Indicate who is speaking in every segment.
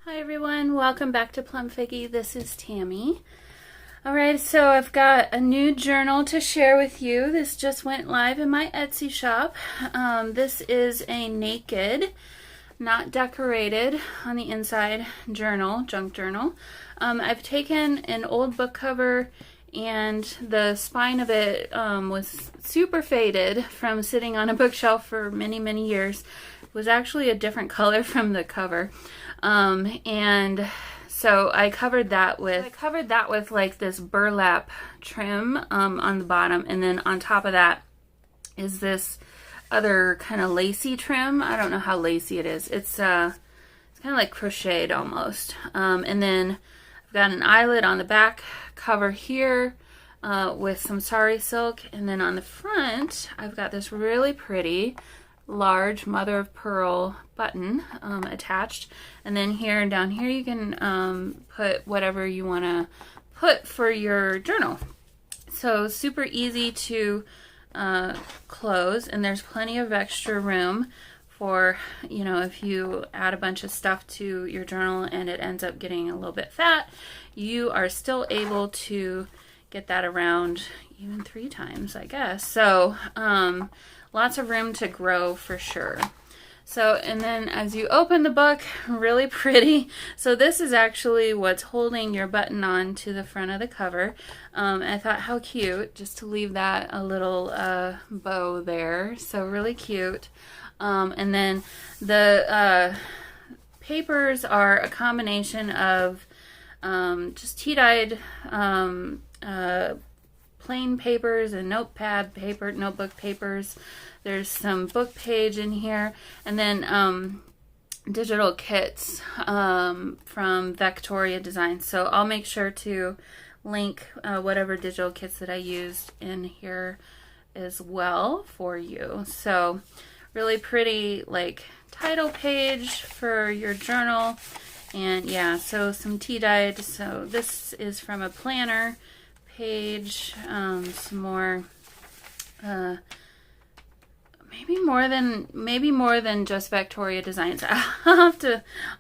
Speaker 1: Hi everyone, welcome back to Plum Figgy. This is Tammy. Alright, so I've got a new journal to share with you. This just went live in my Etsy shop. This is a naked, not decorated on the inside journal, junk journal. I've taken an old book cover and the spine of it was super faded from sitting on a bookshelf for many years. It was actually a different color from the cover. And so I covered that with like this burlap trim on the bottom, and then on top of that is this other kind of lacy trim. I don't know how lacy it is. It's kind of like crocheted almost. And then I've got an eyelet on the back cover here with some sari silk, and then on the front I've got this really pretty large mother of pearl button attached, and then here and down here you can put whatever you want to put for your journal. So super easy to close, and there's plenty of extra room for, you know, if you add a bunch of stuff to your journal and it ends up getting a little bit fat, you are still able to get that around even 3 times, I guess. So lots of room to grow for sure. So, and then as you open the book, really pretty. So this is actually what's holding your button on to the front of the cover. I thought how cute, just to leave that a little bow there. So really cute. And then the papers are a combination of just tea-dyed plain papers and notepad paper, notebook papers. There's some book page in here, and then digital kits from Vectoria Designs. So I'll make sure to link whatever digital kits that I used in here as well for you. So really pretty, like, title page for your journal. And yeah, so some tea dyed. So this is from a planner page. Some more maybe more than just Vectoria Designs. I'll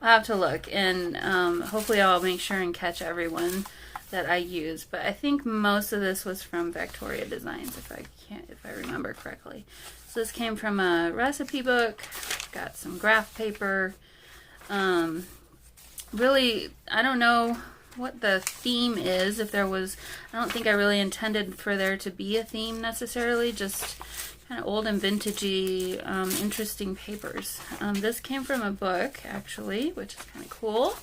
Speaker 1: have to look, and hopefully I'll make sure and catch everyone that I use. But I think most of this was from Vectoria Designs, if I remember correctly. So this came from a recipe book. Got some graph paper. Really, I don't know what the theme is. If there was, I don't think I really intended for there to be a theme necessarily, just kind of old and vintagey, interesting papers. This came from a book, actually, which is kind of cool.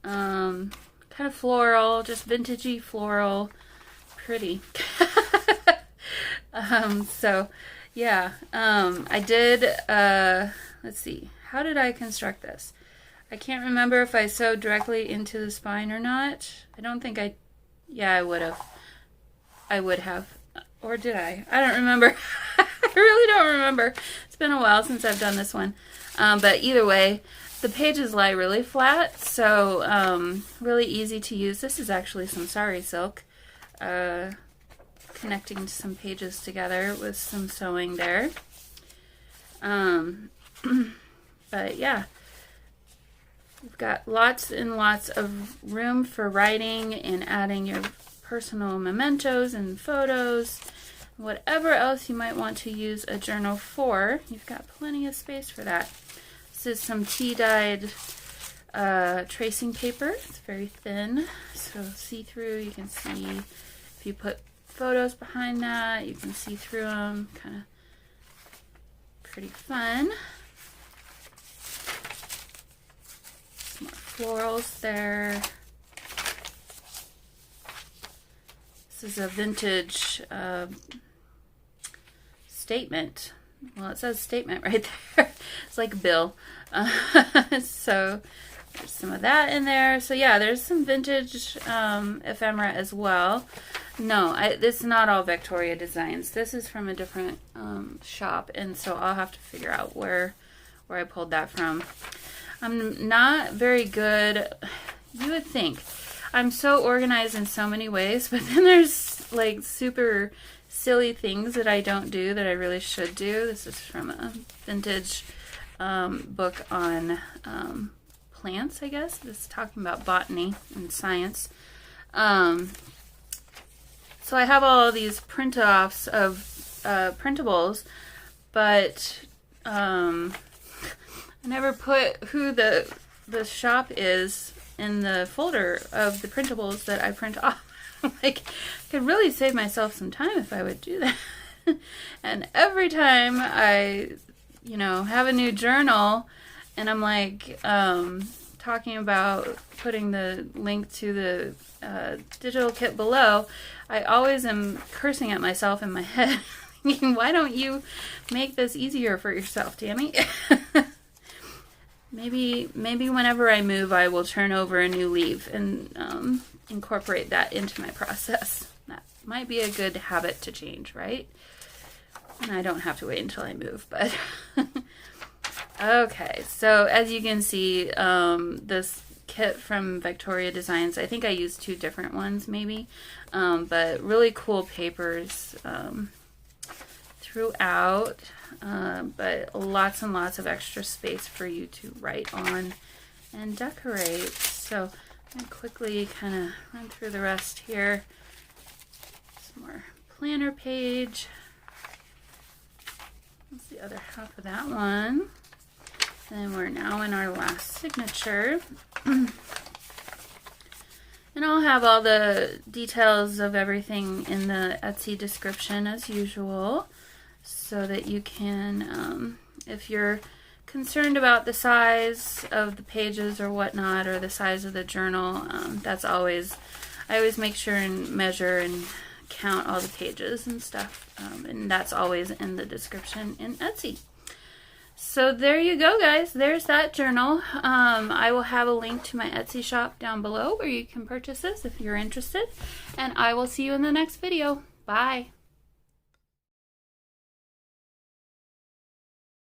Speaker 1: Kind of floral, just vintagey floral, pretty. So yeah, I did, let's see, how did I construct this? I can't remember if I sewed directly into the spine or not. I don't think yeah, I would have. I would have. Or did I? I don't remember. I really don't remember. It's been a while since I've done this one. But either way, the pages lie really flat, so really easy to use. This is actually some sari silk, connecting some pages together with some sewing there. But yeah. You've got lots and lots of room for writing and adding your personal mementos and photos, whatever else you might want to use a journal for. You've got plenty of space for that. This is some tea-dyed tracing paper. It's very thin, so see-through. You can see if you put photos behind that, you can see through them. Kind of pretty fun. Florals there. This is a vintage statement. Well, it says statement right there. It's like a bill. So there's some of that in there. So yeah, there's some vintage ephemera as well. No, this is not all Vectoria Designs. This is from a different shop, and so I'll have to figure out where I pulled that from. I'm not very good, you would think. I'm so organized in so many ways, but then there's like super silly things that I don't do that I really should do. This is from a vintage book on plants, I guess. This is talking about botany and science. So I have all these print-offs of printables, but I never put who the shop is in the folder of the printables that I print off. Like, I could really save myself some time if I would do that. And every time I, you know, have a new journal and I'm like talking about putting the link to the digital kit below, I always am cursing at myself in my head, thinking, why don't you make this easier for yourself, Tammy? Maybe whenever I move, I will turn over a new leaf and incorporate that into my process. That might be a good habit to change, right? And I don't have to wait until I move, but okay. So as you can see, this kit from Vectoria Designs, I think I used 2 different ones maybe, but really cool papers throughout, but lots and lots of extra space for you to write on and decorate. So I'm going to quickly kind of run through the rest here. Some more planner page. That's the other half of that one. And we're now in our last signature. And I'll have all the details of everything in the Etsy description as usual, so that you can, if you're concerned about the size of the pages or whatnot, or the size of the journal, that's always, I always make sure and measure and count all the pages and stuff, and that's always in the description in Etsy. So there you go, guys. There's that journal. I will have a link to my Etsy shop down below where you can purchase this if you're interested, and I will see you in the next video. Bye.